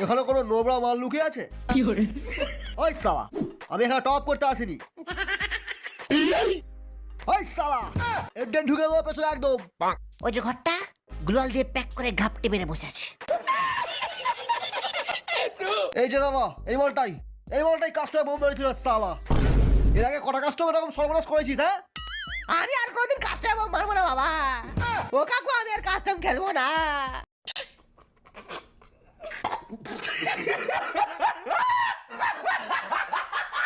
এখানে কোনো নোবরা মাল লুকিয়ে আছে? ওই সালা, আমি এখানে টপ করতে আসিনি। ওই সালা, একদিন ঢুকে দেবো পেছনে একদম। ওই যে ঘরটা গ্লোয়াল দিয়ে প্যাক করে ঘাপটে মেরে বসে আছে। এই যে দাদা, এই মালটাই কাস্টমার বোম মেরেছিল সালা। এর আগে কটা কাস্টমার এরকম সর্বনাশ করেছিস? হ্যাঁ, আরে আর কোনদিন কাস্টম মারবো না বাবা। ও কাকু, আমি আর কাস্টম খেলবো না।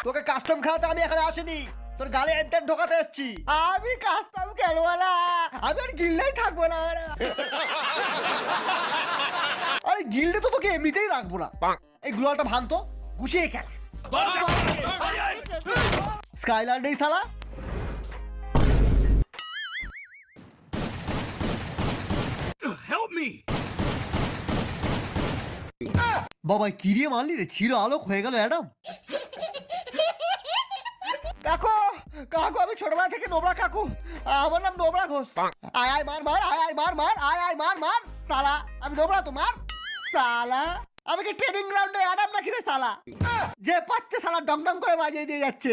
তোকে কাস্টম খেলাতে আমি এখানে আসিনি, তোর গালে এন্টার ঢোকাতে এসেছি। আমি কাস্টম খেলবো না, আমি আর গিল্ডেই থাকবো না। আরে গিল্ডে তো তোকে এমনিতেই রাখবো না। এই গ্লোয়ালটা ভাঙতো, গুছিয়ে খেল। স্কাইল্যান্ড নেই সালা। বাবা কি দিয়ে মারলি রে? ছিল আলোক হয়ে গেল অ্যাডাম। কাকু কাকু, আমি ছোটবেলা থেকে নোবরা কাকু, আমার নাম নোবরা ঘোষ। আয় আয় মার মার, আয় আয় মার মার, আয় আয় মার মার। সালা আমি নোবরা তো মার। সালা আমি কি ট্রেনিং গ্রাউন্ডে অ্যাডাম নাকি রে সালা? যে পাচ্ছে সালা ডং ডং করে বাজিয়ে দিয়ে যাচ্ছে।